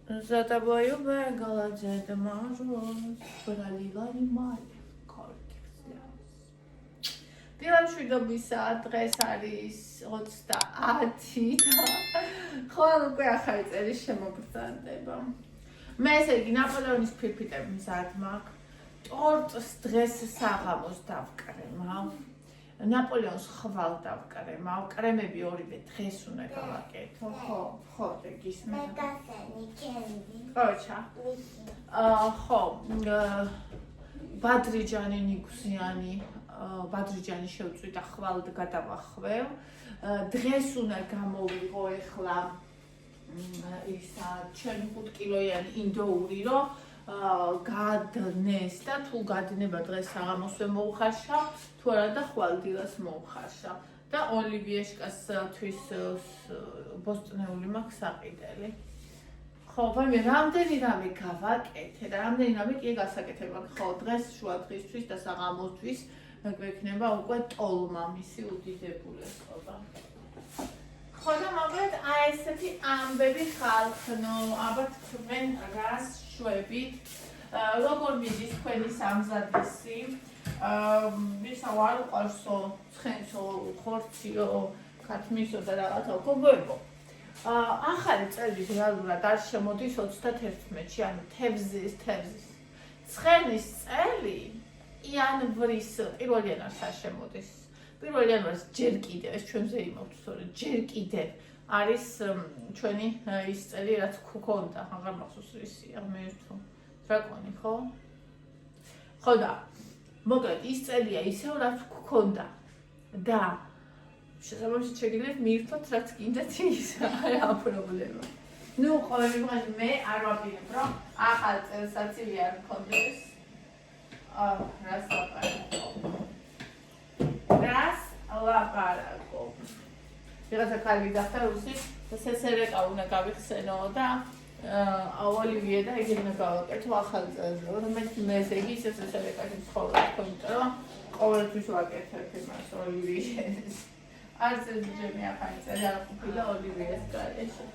За тобою бегала Деда Мороз, пролила немали горьких слез. დილამშვიდობისა დღეს არის 30 და ხოლმე უკვე ახალი წელი შემოგრძანდება. მე ესე იგი ნაპოლეონის ფირფიტები მზად მაქვს. ტორტს დღეს საღამოს დავკრემავ. ნაპოლეონს ხვალ დავკრემავ. კრემები ორივე დღეს უნდა გავაკეთო. ხო, გისმენთ. ოჩა. ხო, ბადრიჯანი ნიგზიანი ბადრიჯანი შევწვი და ხვალ გადავახვევ. დღეს უნდა გამოვიღო ეხლა ისა ჩემი 5 კილოიანი ინდოური რომ გადნეს და თუ გადნება დღეს საღამოსვე მოუხარშავ, თუ არა და ხვალ დილას მოუხარშავ და ოლივიეშკასთვის ბოსტნეული მაქვს საყიდელი. ხო, ვაიმე, რამდენი რამე გავაკეთე და რამდენი რამე კი გასაკეთებ აქვს. ხო, დღეს შუა დღისთვის და საღამოსთვის გვექნება უკვე ტოლმა მისი უდიდებულესობა. ხო და მოკლედ აი ესეთი ამბები ხალხნო, ალბათ თქვენ რას შვებით, როგორ მიდის თქვენი სამზადისი, ისა არ უყარსო, ცხენსო, ხორციო, ქათმისო და რაღაცა გოგოებო. ახალი წელი რეალურად არ შემოდის 31-ში, ანუ თებზის. ცხენის წელი იანვრის 1 იანვარს არ შემოდის. 1 იანვარს ჯერ კიდევ ეს ჩვენზე იმავთ, სწორედ ჯერ კიდევ არის ჩვენი ის წელი, რაც გქონდა, აღარ მახსოვს ისია, მე თუ დრაკონი, ხო? ხო და მოკლედ ის წელია ისევ, რაც გქონდა და შესაბამისად შეგიძლიათ მიირთოთ, რაც გინდათ ის, არა პრობლემა. ნუ ყოველ შემთხვევაში მე არ ვაპირებ, რომ ახალ წელსაცივი არ მქონდეს. რას ლაპარაკო. ვიღაცა კარგი გახდა რუსი, სესერეკა უნდა გავიხსენო და ოლივიე და იგი უნდა გავაკეთო ახალ წელზე. მე ესე იგი სესერეკაში ცხოვრობ, იმიტომ რომ ყოველთვის ვაკეთებ იმას ოლივიეს. არც ეს ჯემი ახალი წელი არ ყოფილა ოლივიეს გარეშე.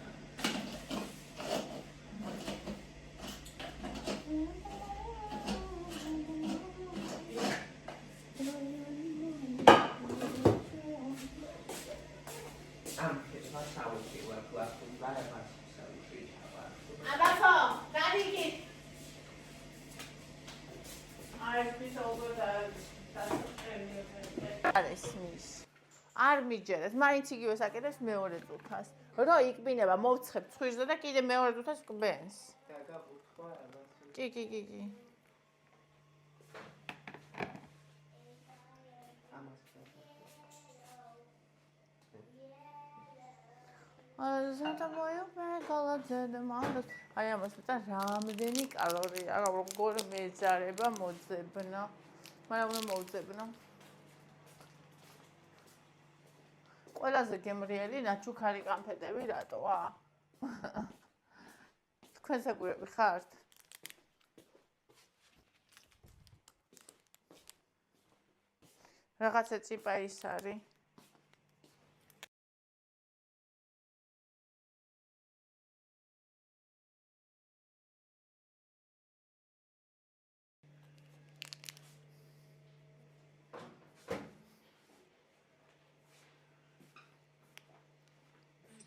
არ მიჯერეთ, მაინც იგივე საკეთებს მეორე წუთას. რო იკბინება, მოვცხებ ცხვირზე და კიდე მეორე წუთას კბენს. კი. ზედა მოიო მეგალა Деда Мороз. აი ამას მეტა რამდენი კალორია, როგორ მეძარება მოძებნა. მაგრამ უნდა მოძებნა. ყველაზე გემრიელი ნაჩუქარი კანფეტები რატოა? თქვენ საკვირები ხართ? რაღაცა წიპა ის არის.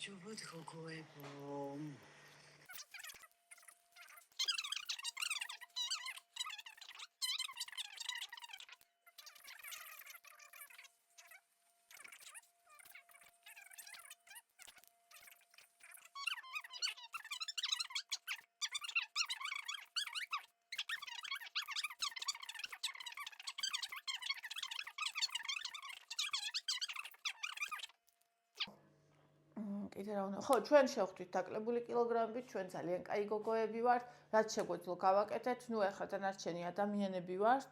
ჯობოთ გოგოებო. კიდე რა უნდა? ხო, ჩვენ შევხვდით დაკლებული კილოგრამებით, ჩვენ ძალიან კაი გოგოები ვართ, რაც შეგვეძლო გავაკეთეთ. ნუ ახლა დანარჩენი ადამიანები ვართ.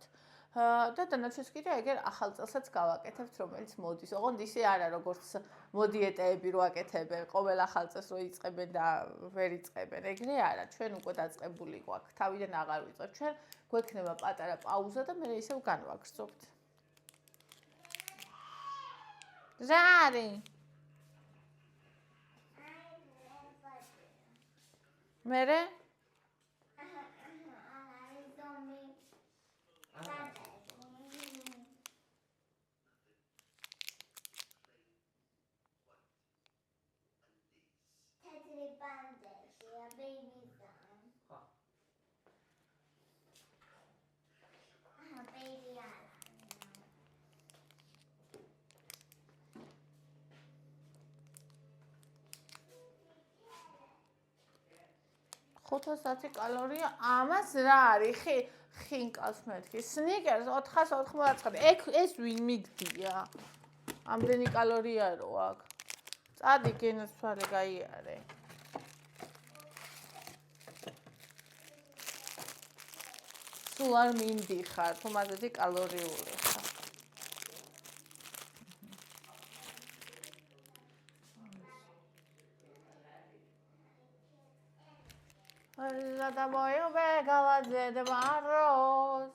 და დანარჩენს კიდე ეგერ ახალ წელსაც გავაკეთებთ, რომელიც მოდის. ოღონდ ისე არა, როგორც მოდიეტეები რო აკეთებენ, ყოველ ახალ წელს რო იწყებენ და ვერ იწყებენ. ეგრე არა, ჩვენ უკვე დაწყებული გვაქვს. თავიდან აღარ ვიწყებთ. ჩვენ გვექნება პატარა პაუზა და მე ისევ განვაგრძობთ. რა არის? მერე? $500 კალორია. ამას რა არის? ხინკალს მეთქი. სნიკერს 499. ეს ვინ მიგდია? ამდენი კალორია რო აქვს. წადი გენას თვალე გაიარე. სულ არ მინდიხარ, თუ მაგეთი კალორიული ხარ. La da boyo begala de barros.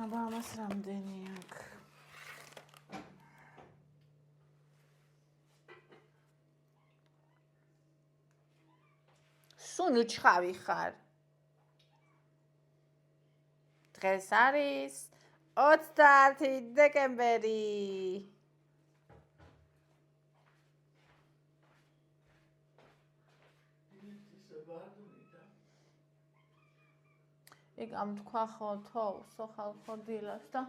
აბა ამას რამდენი აქვს? სუნუ ჩხავი ხარ. დღეს არის 30 დეკემბერი. იქ ამ თქვა ხო თოვსო ხალხო დილას და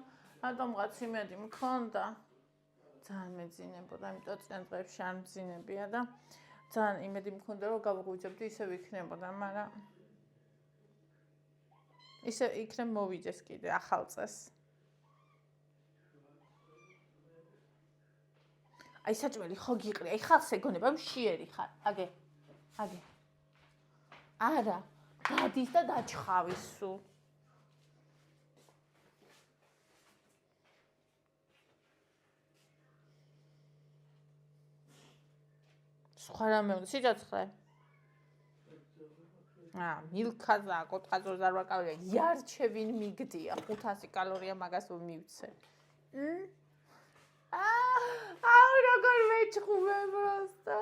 რატომღაც იმედი მქონდა. ძალიან მეძინებოდა, იმიტომ წინ დღეებში არ მძინებია და ძალიან იმედი მქონდა რომ გავღვიძებდი ისევ იქნებოდა, მაგრამ ისე იქნებ მოვიდეს კიდე ახალ წელს. აი საჭმელი ხო გიყრი, აი ხალხს ეგონება მშიერი ხარ. აგე. არა, გადის და დაჩხავის სულ. სხვა რამე უნდა სიცოცხლე? მილქაზა, კოთყაძორს არ ვაკავია, იარჩევინ მიგდია, 500 კალორია მაგას მივცე. აუ როგორ მეჭხუბე პროსტო.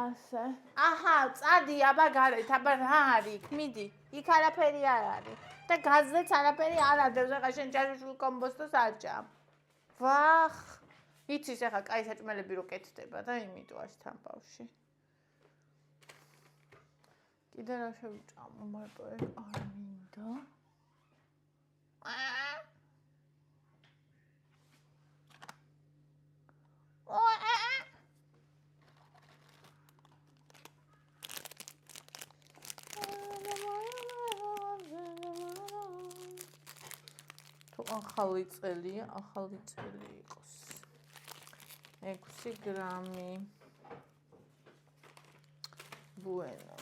ასე. აჰა, წადი აბა გარეთ, აბა რა არის? მიდი, იქ არაფერი არ არის. და გაზდეც არაფერი არ ადევს, ახლა შენ ჯაჟუშულ კომბოსტოს არ ჭამ. ვახ. იცის ახლა კაი საჭმელები რო კეთდება და იმიტომ არის თან ბავში. კიდე რა შევჭამო, მარტო ეგ არ მინდა. თუ ახალი წელია, ახალი წელი იყოს. 6 გრამი. Bueno.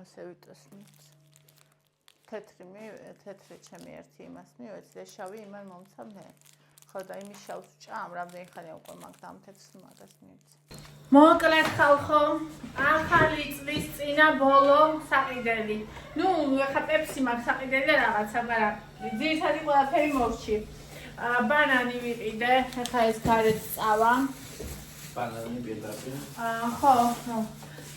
ასე ვიტოსნით. თეთრი ჩემი ერთი იმას მივეცი და შავი იმან მომცა მე. ხო და იმის შავს ვჭამ, რამდენი ხანია უკვე მაგდამ თეთრს მაგას მივეცი. მოკლედ ხალხო, ახალი წლის წინა ბოლო საყიდელი. ნუ ეხა პეპსი მაქვს საყიდელი და რაღაცა, მაგრამ ძირითადი ყველაფერი მოვჭი. ბანანი ვიყიდე, ეხა ეს გარეთ წავა. ბანანი პირდაპირ. ხო.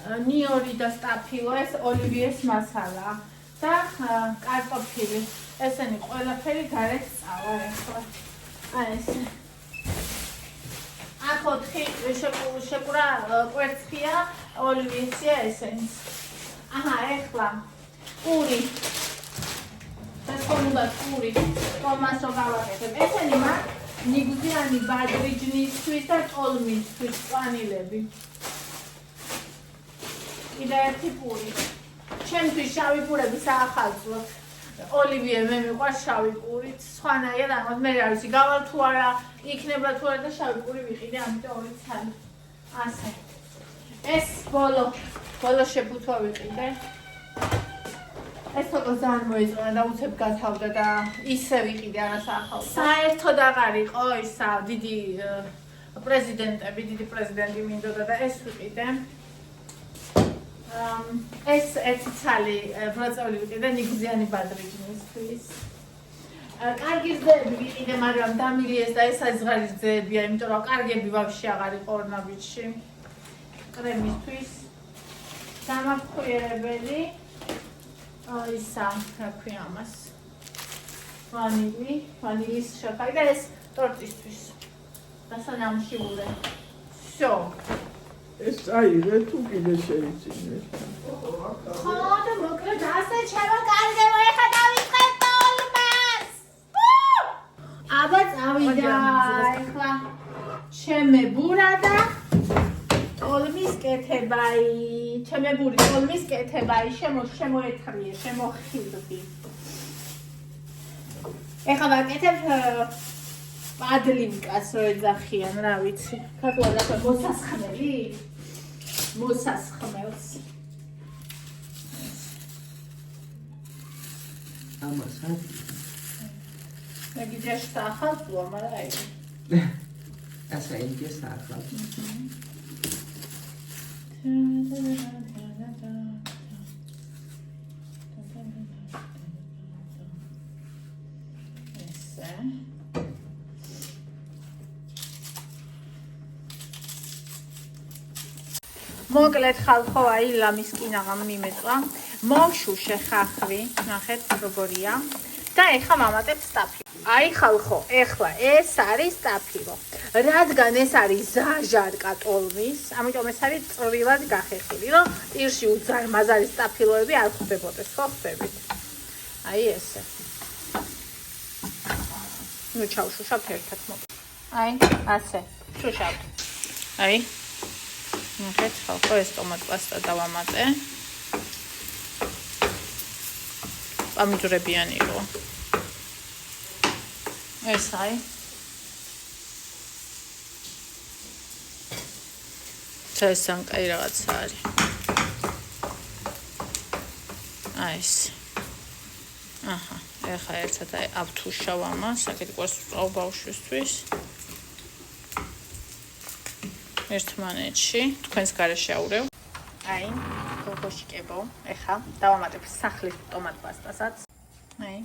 ნიორი და სტაფილო, ეს ოლივიეს მასალა და კარტოფილი. ესენი ყველაფერი გარეთ წავა ეხლა. აი ეს. აქ 4 შეკურა კვერცხია, ოლივიესია ესენი. აჰა, ეხლა პური. ეს უნდა პური. თომასო გავაკეთებ. ესენი მაგ ნიგზიანი ბადრიჯნისთვის და ტოლმისთვის ყვანილები. კიდე ერთი პური. ჩემთვის შავი პურები საახალწლოდ. ოლივიე მე მიყვარს შავი პურით. სხვანაირად ამას მე არ ვიცი, გავალ თუ არა, იქნება თუ არა და შავი პური ვიყიდე, ამიტომ ორი ცალი. ასე. ეს ბოლო შეფუთვა ვიყიდე. ეს თოკო ძალიან მოიწონა და უცებ გათავდა და ისე ვიყიდე არასახალხო. საერთოდ აღარ იყო ისა დიდი პრეზიდენტი მინდოდა და ეს ვიყიდე. ეს ერთი ცალი ბროწეული ვიყიდე ნიგზიანი ბადრიჯნისთვის. კარგი ძეები ვიყიდე, მაგრამ დამილიეს და ეს აზღარი ძეებია, იმიტომ რომ კარგები ვაფშე აღარ იყო ორნაბიჯში. კრემისთვის. დამაფხვიერებელი. ისა, რა ქვია ამას. ვანილის შაქარი და ეს ტორტისთვის. დასანამშიულე. всё. ეს წაიღე თუ კიდე შეიცინე. ხო და მოკლედ ასე ჩემო კარგებო ეხა დავიწყებ ტოლმას. აბა წავიდა ეხლა ჩემებურა და ტოლმის კეთებაი. ჩემებური ტოლმის კეთებაი შემოეთრიე, შემოხილდი. ეხლა ვაკეთებ პადლინკას რო ეძახიან, რა ვიცი. ქართულად ახლა მოსასხმელს. ამას მე გიძეშ საახალწლოა, მაგრამ აი. ასე იგი საახალ. მოკლედ ხალხო, აი ლამის კინაღამ მიმეწვა. მოვშუშე ხახვი, ნახეთ როგორია. და ეხლა ვამატებ სტაფილო. აი ხალხო, ეხლა ეს არის სტაფილო. რადგან ეს არის ზაჟარკა ტოლმის, ამიტომ ეს არის წვრილად გახერხილი, რომ პირში უძარმაზარი სტაფილოები არ ხვდებოდეს, ხო ხვდებით? აი ესე. ნუ ჩავშუშავ ერთად მოკლედ. აი, ასე. შუშავთ. აი. ნახეთ ხალხო, ეს ტომატ პასტა დავამატე. პამიდორებიანი იყო. ეს აი. წესან კაი რაღაცა არის. აი ეს. აჰა, ეხა ერთად აი ავთუშავ ამას, აქეთ გვაქვს წავ ბავშვისთვის. ერთმანეთში, თქვენს გარეშე აურევ. აი, გოგოშიკებო, ეხა დავამატებ სახლის ტომატ პასტასაც. აი.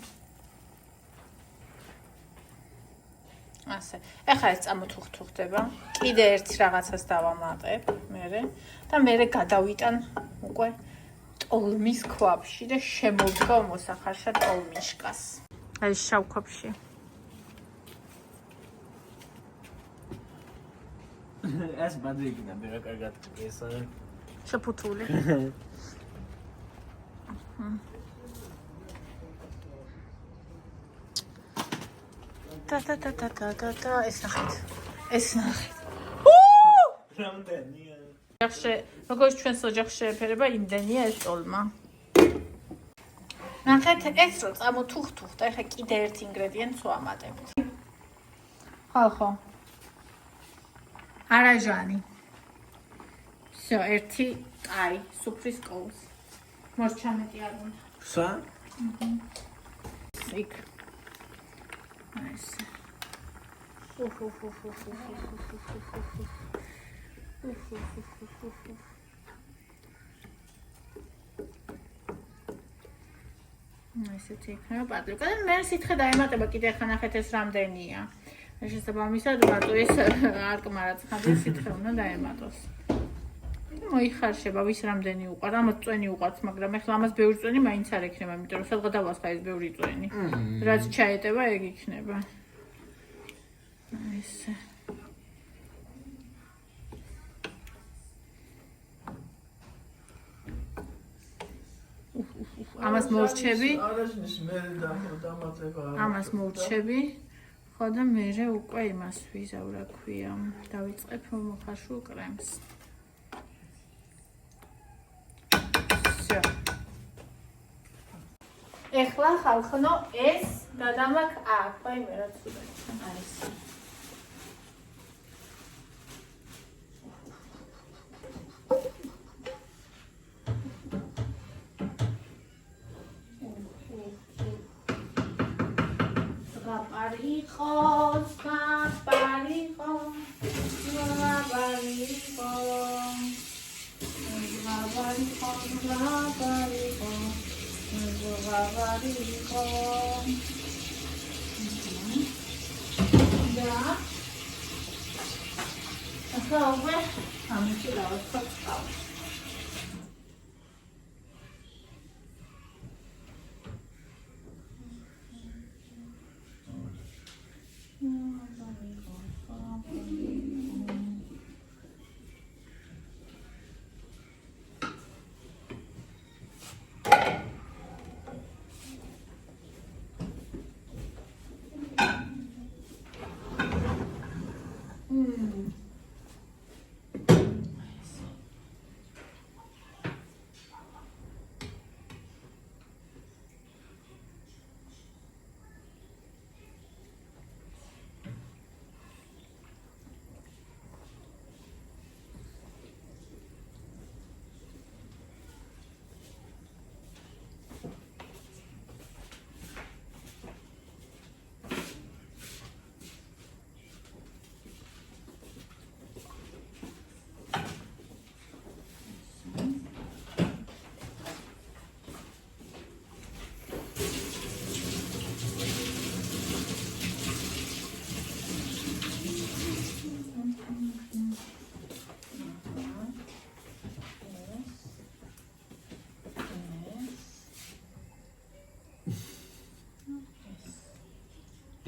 ასე. ეხა ეს წამოთუხთუხდება. კიდე ერთ რაღაცას დავამატებ, მერე და მერე გადავიტან უკვე ტოლმის ქვაბში და შემოვდგავ მოსახარშა ტოლმიშკას. აი შავ ქვაბში. ეს ბადრიჯნა მე კარგად ესა. შეფუთული. და ეს ნახეთ. რამდენია? ოჯახში, როგორც ჩვენს ოჯახში შეეფერება, იმდენია ეს ტოლმა. ნახეთ, ეს რო წამოთუხთუხდა, ეხა კიდე ერთ ინგრედიენტს ვამატებთ. ხალხო. არაჟანი. всё, ერთი კაი, სუფრის კოლს. მორჩამეტი არ უნდა. სა? იქ. ესე. ესეთი იქნება პატრიკა და მე სითხე დაემატება კიდე ხან ახეთ ეს რამდენია. შესაბამისად მარტო ეს არკმა რაც ხანდა სითხე უნდა დაემატოს. მოიხარშება ვის რამდენი უყარ, ამას წვენი უყართ, მაგრამ ეხლა ამას ბევრი წვენი მაინც არ ექნება, იმიტომ რომ სადღა დავასხა ეს ბევრი წვენი. რაც ჩაეტება ეგ იქნება. ესე. ამას მორჩები. არაშნის მე დამატება. ამას მორჩები. ხო და მერე უკვე იმას ვიზავ რა ქვია. დავიწყებ მოხარშულ კრემს. всё. ეხლა ხალხნო ეს გადამაკ აქ, აი მე რაც ვიდა. აი ეს. Gabarikos, gabarikos, gabarikos, gabarikos, gabarikos, gabarikos. Da. Așa ove, am ieșit la o stau.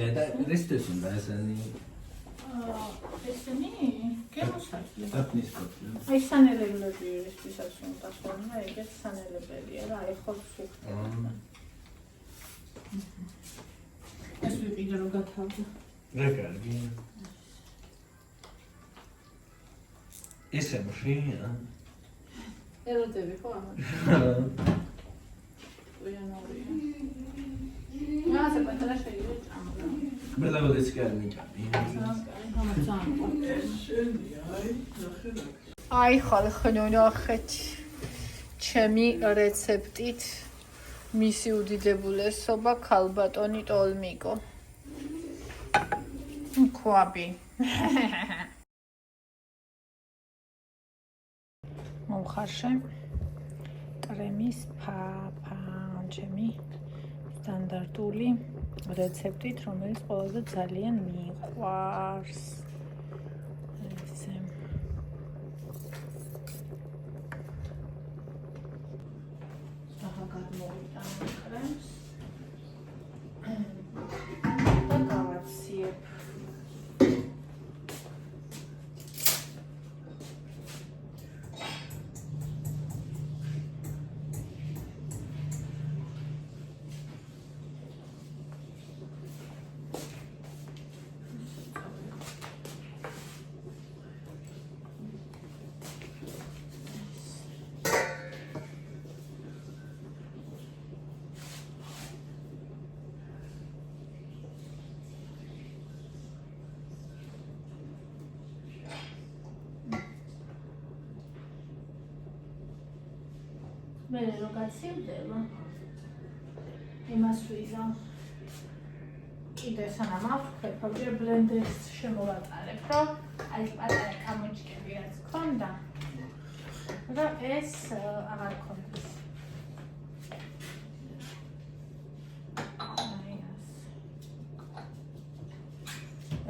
და რესტეს უნდა ესენი ესენი გემოსახლი აფნის კოპი აი სანელებლები ერისთვისაც უნდა ხოლმე ეგეც სანელებელია რა აი ხო სუფთა ეს ვიყიდე რომ გათავდა რა კარგი ესე მშია ეროდები ხო ამას უიანორი მაშა პატარა შეიძლება ჭამდა მე ლაბოდეც კარი მიჭამი აი ხალხო ნახეთ ჩემი რეცეპტით მისი უდიდებულესობა ქალბატონი ტოლმიკო ქვაბი მომხარშე კრემის ფანჯემი სტანდარტული რეცეპტით, რომელიც ყველაზე ძალიან მიყვარს. ესე. ახლა გადმოვიტან კრემს. და გავაციებ. მე რო გაცივდება იმას ვიზამ კიდე სანამ ავხებ ბლენდერს შემოვატარებ რომ აი პატარა კამოჩკები რაც ქონდა და ეს აღარ ქონდეს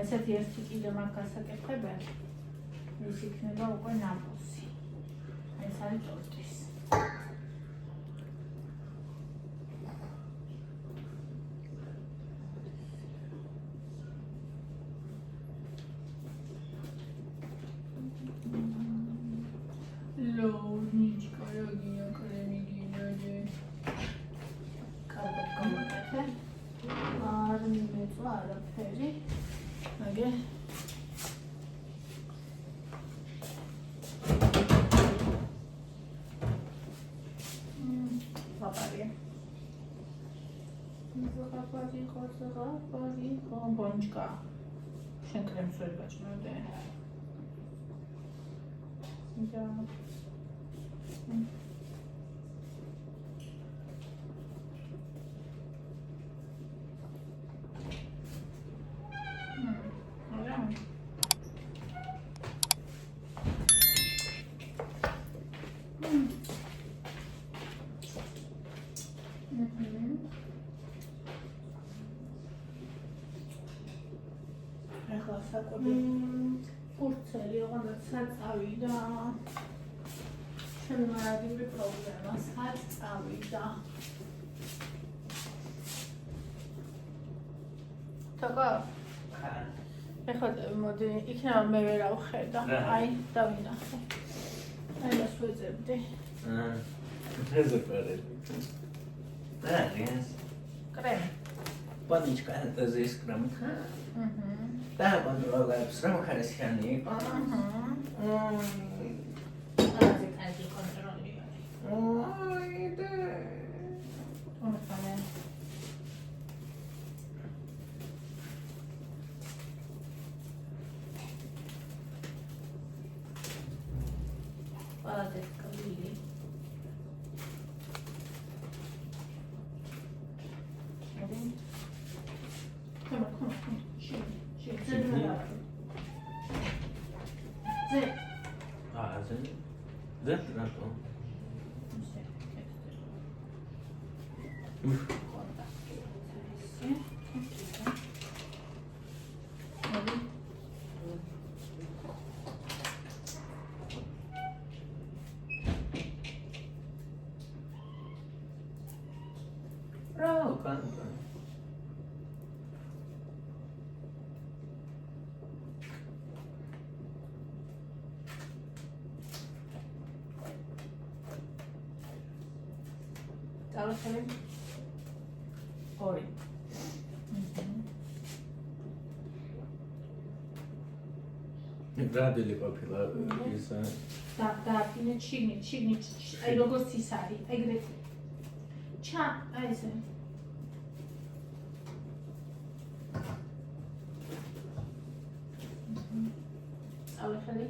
ესეთი ერთი კიდე მაგ გასაკეთებელი ის იქნება უკვე ნამოსი ეს არის ტორტის Лёвничка, Лёгиня, Кремигиня, კარგად გამაკეთე. არ მიმეწვა არაფერი. აგე. Папария. Папария, бончка. შენ კრემს ვერ გაჭმევდე. Да. ახლა საკვები ფურცელი ოღონდ წავიდა შენ მარადივი პრობლემა სად წავიდა თაკა ახლა მოდი იქნება მე ვერ ავხედა აი დავინახე აი მას ვეძებდი ეს პარე ეს კრემი პანიჩკა ეს კრემი და კონტროლებს რომ ხარისხიანი იყო ასე კარგი კონტროლი არის აიდე ორფანე პალატეს კაბილი That's not all. Sorry. Gradele ყოფილა ის და ჩიგნი აი როგორც ის არის ეგრეთ ჩა აი ესე ალხელი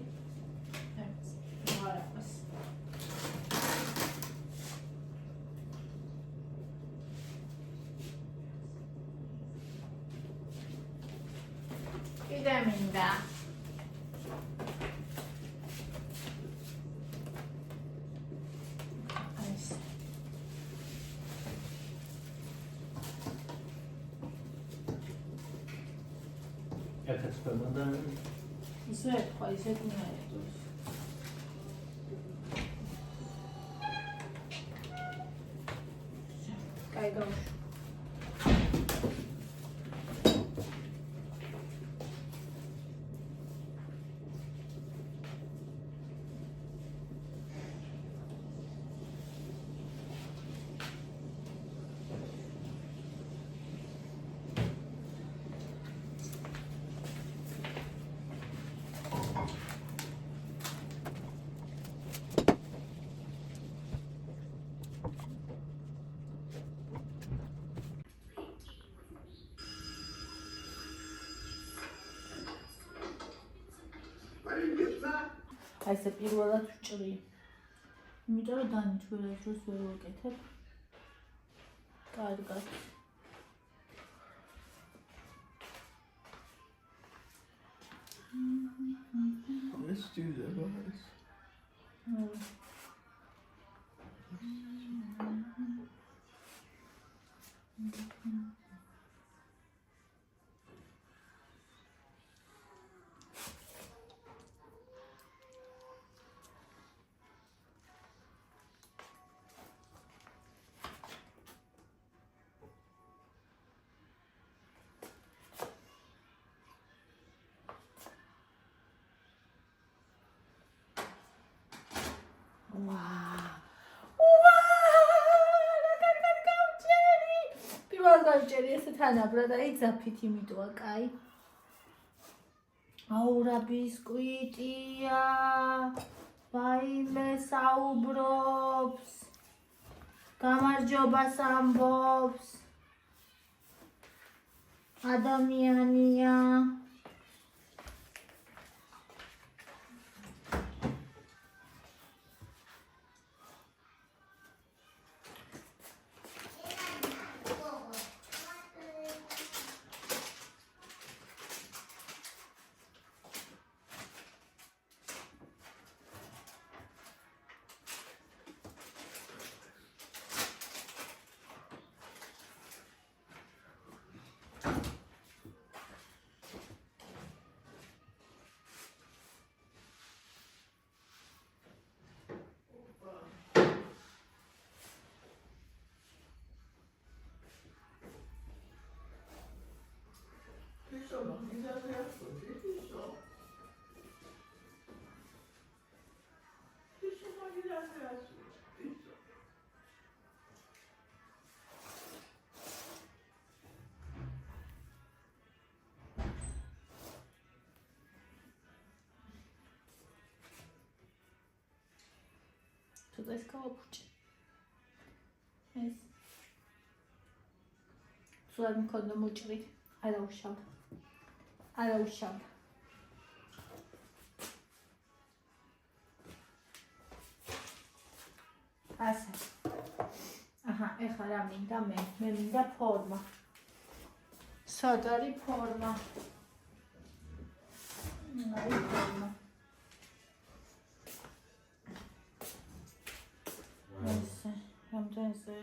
მინდა ეხაც მომდა ისე თქვა ისე უნაირებს კაი გავუშვი აი ესე პირველად ვჭრი იმიტომ რომ დანით ვერასდროს ვერ ვაკეთებ. კარგად. ეს ჭირდება ეს. გავჭერი ესე თანაბრა და იძაფით იმიტოა, კაი. აუ რა ბისკვიტია. ვაიმე საუბრობს. გამარჯობას ამბობს. ადამიანია. Tutaj jest kołopucie. Jest. Słuchaj mi kod do muczki. Ale usiadł. Ale usiadł. Asa. Aha, ეხლა რა მინდა მე მინდა ფორმა. სად არის ფორმა? აი ფორმა. ესე, რამდენზე?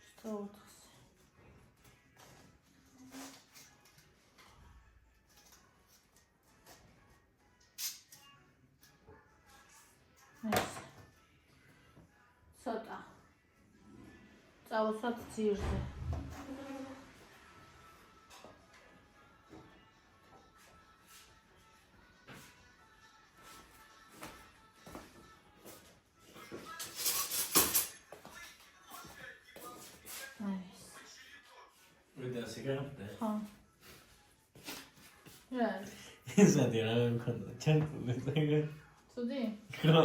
Stooters. ესე. ცოტა. წავუსვათ ძირზე. Sigarette. რა? ისეთი რა მქონდა, ჩანწული. ცუდი? ხო.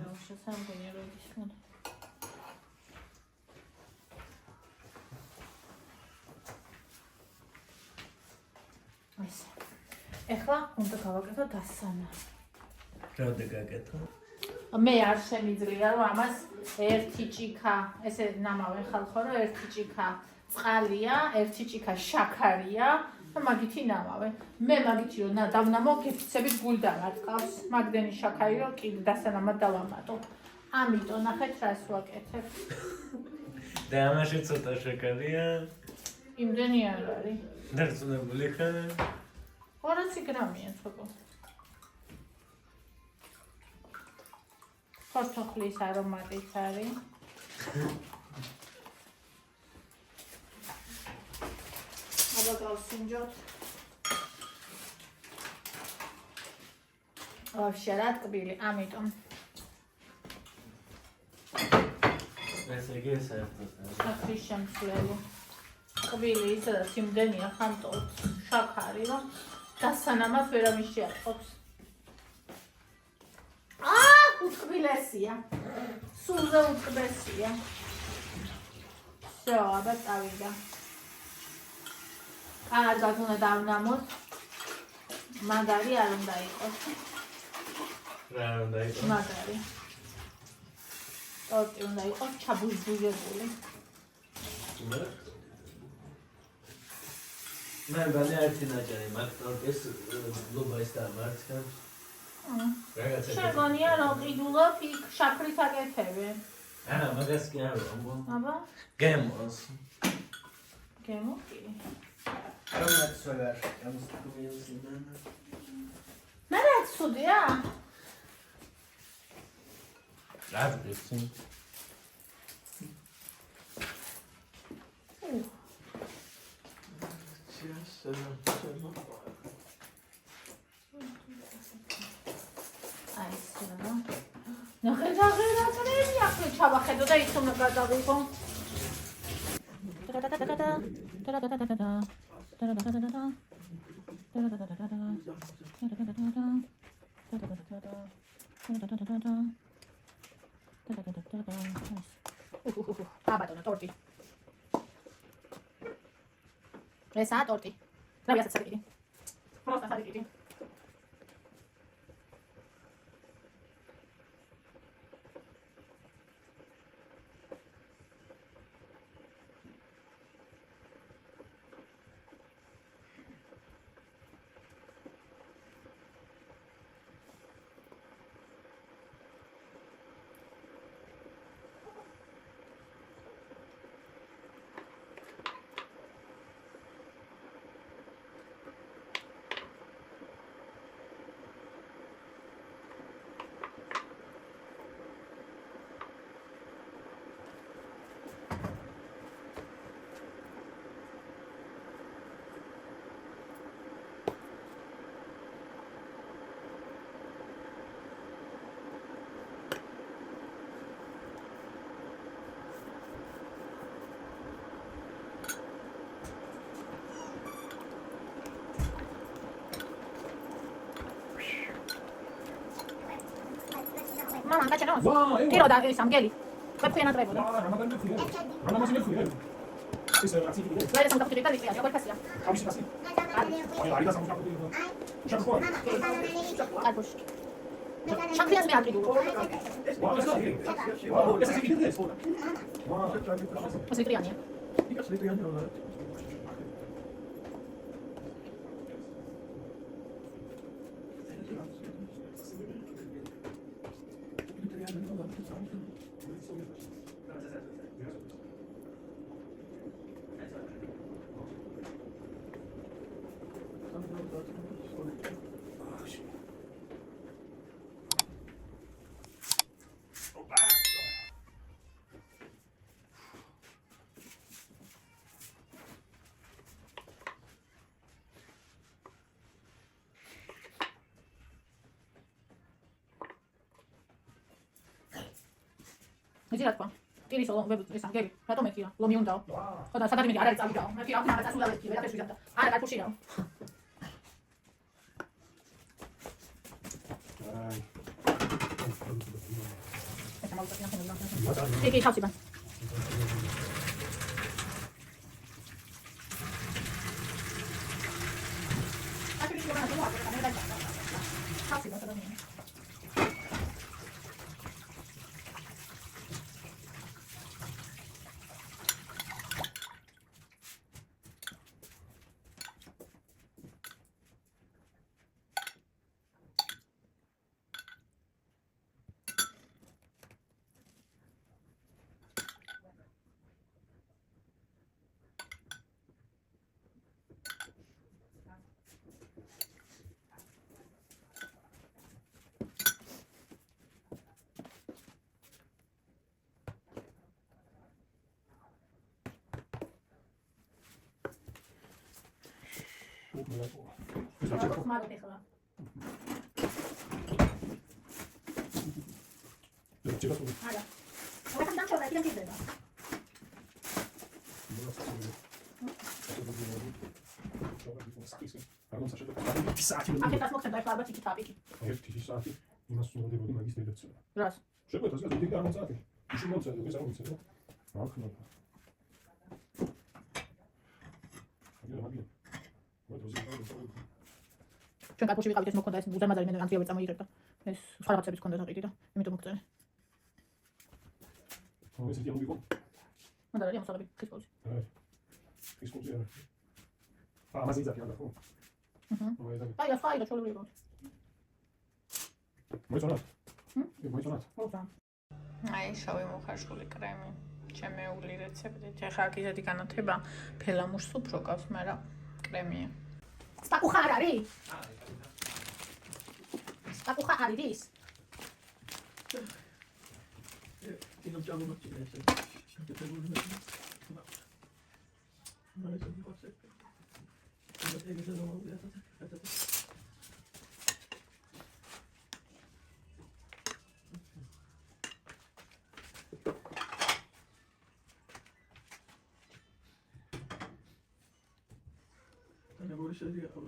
რა შესამგონია როდის მოდა. ესე. ეხლა უნდა გავაკეთო დასანა. რა გაკეთო? მე არ შემიძლია რომ ამას ერთი ჭიქა, ესე ნამავე ხალხო რომ ერთი ჭიქა წყალია, ერთი ჭიქა შაქარია და მაგითი ნამავე. მე მაგითი რომ დავნამო გეფიცებით გულდანად ყავს, მაგდენი შაქარი რომ კიდე დასანამად დავამატო. ამიტომ ნახეთ რას ვაკეთებ. და ამაში ცოტა შაქარია. იმდენი არ არის. დარწმუნებული ხარ? 200 გრამია ცოტა. ფორთოხლის არომატიც არის. აბა გავსინჯოთ. ვაფშე რა ტკბილი, ამიტომ. ესე იგი საერთოდ. ახლის შემცვლელი. ტკბილი ისედაც იმდენია ხანტოთ შაქარი, რომ დასანამად ვერავინ შეატყობს. Utqbilesია. სულზე utqbesია. всё, აბა წავიდა. კარგად უნდა დავნამოთ. მაგარი არ უნდა იყოს. რა უნდა იყოს? მაგარი. ტორტი უნდა იყოს ჩაბუჟბუჟებული. მე ბალე ერთი ნაჭარი მაგ ტორტის ლუბა ის დამარცხა. რაღაცა. შეგონია რომ ყიდულობ იქ შაქრით აკეთებენ. მაგას კი არ ვამბობ. აბა, გემოს. გემოკი. რომაც ვარ, გამოსტუმიოსიდან. მე რაც ცუდია? რა ვიცი. აი ესა. ნახე ტრენი ახლა ჩავახედო და ის უნდა გადავიღო. აბატონო ტორტი. ესაა ტორტი. რა ვიასაც საკითხი. პროსტა საკითხი. მამა გაჩერა. ტირო და ის ამგელი. ვეფხენა ტრებოდა. ეს რა ციკი. ვერე სამკაფტი და ლიქია, როგორ ფასია? ამში ფასი. აი და სამკაფტი. შეხო. კარბოშ. შაქრიას მე აკიდო. ეს ტრიანია. იქაც ტრიანია. იცი რა თქვა? ტირის ეს ამგები, რატომ ეთქია? ლო მიუნდაო. ხო და სადაც მიდი არ არის წავიდაო. მე კი რა ვქნა, რაღაცა სულ არ ეთქი, მე დაფეში ვიზამდა. არა, კარფუშიაო. ეს ამაუწაკი ნახე. კი, თავსი ბან. ხმარობ ეხლა. არა. ვაკამ დამჭერდა, კიდევ მიდდება. აქეთას მოხდება ეხლა ალბათ იქით აპიკი. ერთი საათი იმას უნდადებოდი მაგის დედაცება. რას? შეგვეთა ზოგადად დიდი გამოცადი. ისე მომწადე, ეს არ მომწადე. ახლა. ჩვენ კაფეში ვიყავით ეს მოქონდა ეს უზარმაზარი მე ანთიავე წამოიღებდა ეს სხვა რაღაცების ქონდა დაყიდი და იმიტომ მოგწონე ეს იგი ამბიკო. მანდა რა მოსაღები ხის პოუზი ის კუზია. ამაზე ძაფი ანდა ხო? აი ეს ხაი და ჩოლები იყო მოიწონათ. მოიწონათ. აი შავი მოხარშული კრემი ჩემეული რეცეპტით ეხლა აქ ისეთი განათება ფელამურს უფრო გავს მაგრამ კრემია სტაკუხა არ არის სტაკუხა არ არის Tino Giacomo Martinez. Anche per lui. Ma adesso mi fa secco. Ma te che sono obbligata. Andiamo a vedere,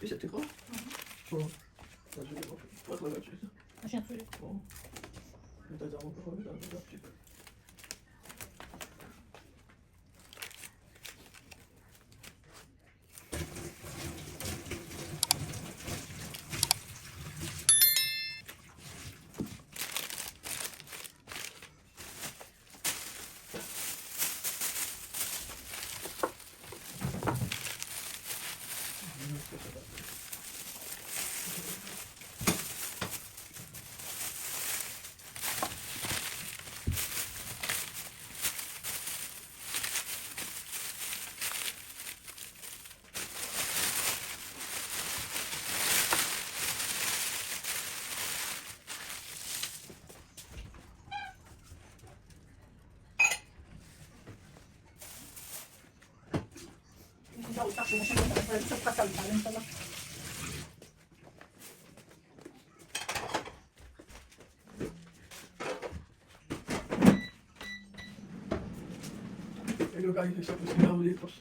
ისეთი ხო? ხო. დაჟე ხო. პატლა გაჭირდა. მაშინ წვირი. ხო. მე დავამოყავი და დავჭირდა. რომ კაი შესაძლოა გამოიყოს.